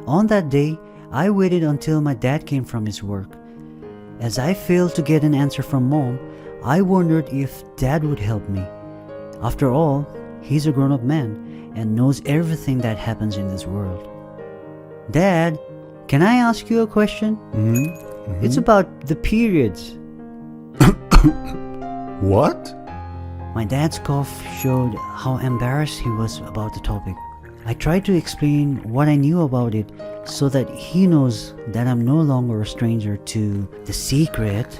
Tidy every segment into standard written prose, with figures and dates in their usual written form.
On that day, I waited until my dad came from his work. As I failed to get an answer from mom, I wondered if dad would help me. After all, he's a grown-up man and knows everything that happens in this world. Dad, can I ask you a question? It's about the periods. What? My dad's cough showed how embarrassed he was about the topic. I tried to explain what I knew about it so that he knows that I'm no longer a stranger to the secret.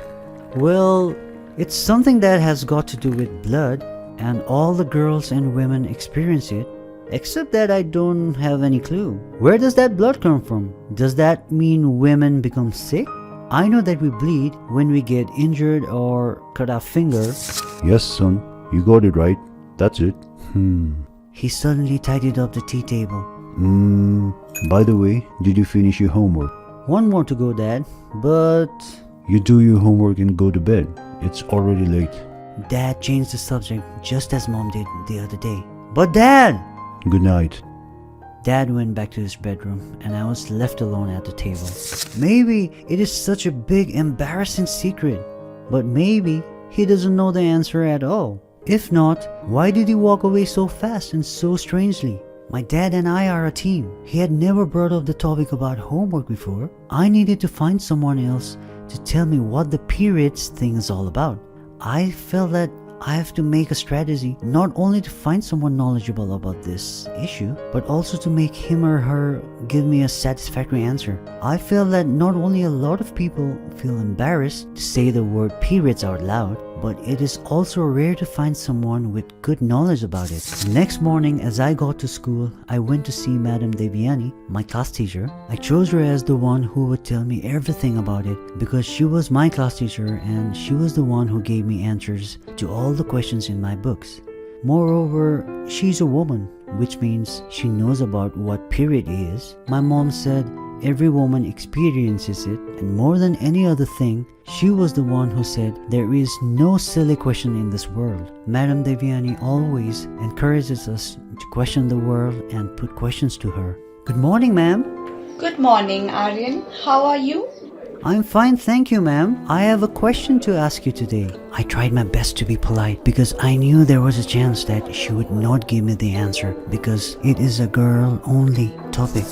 Well, it's something that has got to do with blood, and all the girls and women experience it, except that I don't have any clue. Where does that blood come from? Does that mean women become sick? I know that we bleed when we get injured or cut our finger. Yes, son. You got it right. That's it. He suddenly tidied up the tea table. By the way, did you finish your homework? One more to go, Dad, but... You do your homework and go to bed. It's already late. Dad changed the subject just as Mom did the other day. But Dad! Good night. Dad went back to his bedroom and I was left alone at the table. Maybe it is such a big, embarrassing secret, but maybe he doesn't know the answer at all. If not, why did he walk away so fast and so strangely? My dad and I are a team. He had never brought up the topic about homework before. I needed to find someone else to tell me what the periods thing is all about. I felt that I have to make a strategy not only to find someone knowledgeable about this issue, but also to make him or her give me a satisfactory answer. I feel that not only a lot of people feel embarrassed to say the word periods out loud, but it is also rare to find someone with good knowledge about it. The next morning, as I got to school, I went to see Madam Devyani, my class teacher. I chose her as the one who would tell me everything about it because she was my class teacher and she was the one who gave me answers to all the questions in my books. Moreover, she's a woman, which means she knows about what period is. My mom said every woman experiences it, and more than any other thing, she was the one who said there is no silly question in this world. Madam Devyani always encourages us to question the world and put questions to her. Good morning, ma'am. Good morning, Aryan. How are you? I'm fine, thank you, ma'am. I have a question to ask you today. I tried my best to be polite because I knew there was a chance that she would not give me the answer because it is a girl-only topic.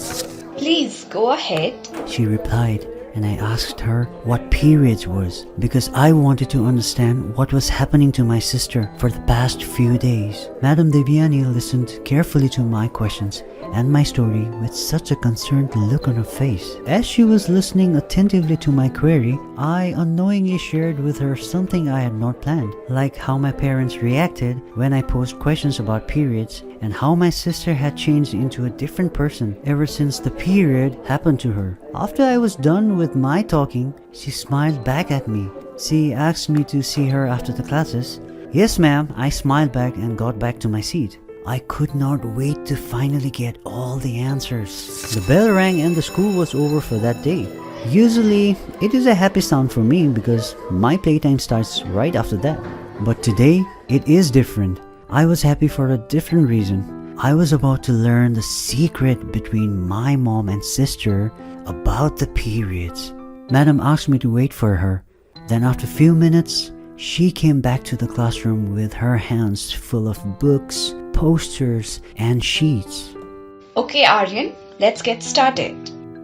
Please go ahead. She replied, and I asked her what periods was because I wanted to understand what was happening to my sister for the past few days. Madam Devyani listened carefully to my questions and my story with such a concerned look on her face. As she was listening attentively to my query, I unknowingly shared with her something I had not planned, like how my parents reacted when I posed questions about periods and how my sister had changed into a different person ever since the period happened to her. After I was done with my talking, she smiled back at me. She asked me to see her after the classes. Yes, ma'am, I smiled back and got back to my seat. I could not wait to finally get all the answers. The bell rang and the school was over for that day. Usually, it is a happy sound for me because my playtime starts right after that. But today, it is different. I was happy for a different reason. I was about to learn the secret between my mom and sister about the periods. Madam asked me to wait for her. Then after a few minutes, she came back to the classroom with her hands full of books, posters, and sheets. Okay, Aryan, let's get started.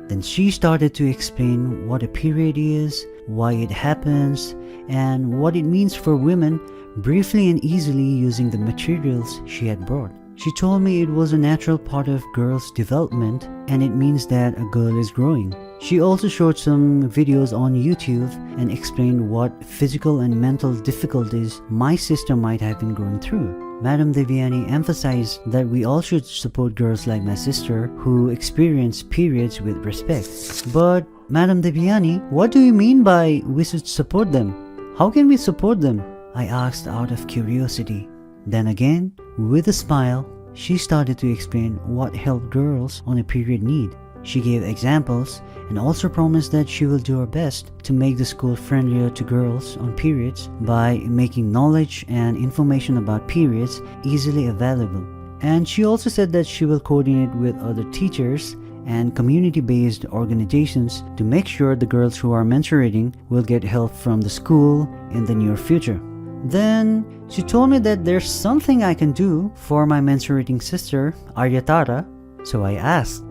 Then she started to explain what a period is, why it happens, and what it means for women, briefly and easily using the materials she had brought. She told me it was a natural part of girls' development and it means that a girl is growing. She also showed some videos on YouTube and explained what physical and mental difficulties my sister might have been going through. Madam Devyani emphasized that we all should support girls like my sister who experience periods with respect. But Madam Devyani, what do you mean by we should support them? How can we support them? I asked out of curiosity. Then again, with a smile, she started to explain what help girls on a period need. She gave examples and also promised that she will do her best to make the school friendlier to girls on periods by making knowledge and information about periods easily available. And she also said that she will coordinate with other teachers and community-based organizations to make sure the girls who are menstruating will get help from the school in the near future. Then she told me that there's something I can do for my menstruating sister, Aryatara. So I asked,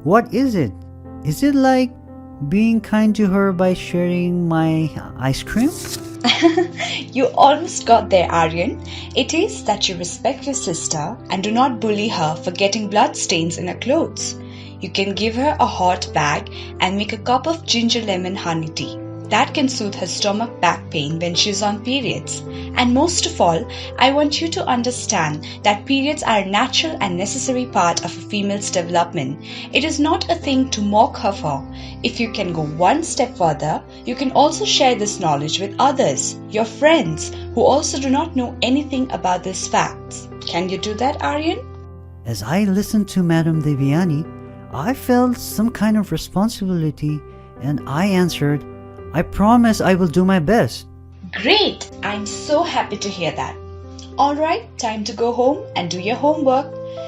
what is it? Is it like being kind to her by sharing my ice cream? You almost got there, Aryan. It is that you respect your sister and do not bully her for getting blood stains in her clothes. You can give her a hot bag and make a cup of ginger lemon honey tea. That can soothe her stomach back pain when she's on periods. And most of all, I want you to understand that periods are a natural and necessary part of a female's development. It is not a thing to mock her for. If you can go one step further, you can also share this knowledge with others, your friends, who also do not know anything about these facts. Can you do that, Aryan? As I listened to Madam Devyani, I felt some kind of responsibility and I answered, I promise I will do my best. Great! I'm so happy to hear that. Alright, time to go home and do your homework.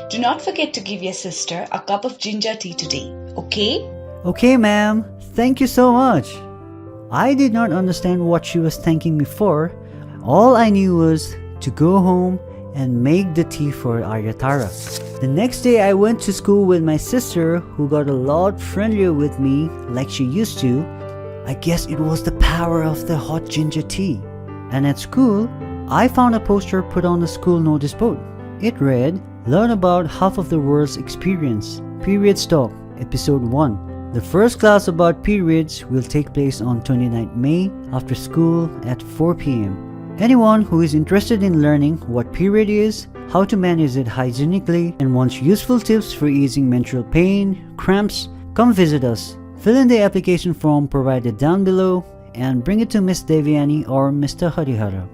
Do not forget to give your sister a cup of ginger tea today, okay? Okay, ma'am. Thank you so much. I did not understand what she was thanking me for. All I knew was to go home and make the tea for Aryatara. The next day I went to school with my sister, who got a lot friendlier with me like she used to. I guess it was the power of the hot ginger tea. And at school, I found a poster put on the school notice board. It read, Learn about half of the world's experience. Period Talk, Episode 1. The first class about periods will take place on 29th May after school at 4 p.m. Anyone who is interested in learning what period is, how to manage it hygienically, and wants useful tips for easing menstrual pain, cramps, come visit us. Fill in the application form provided down below and bring it to Miss Devyani or Mr. Harihara.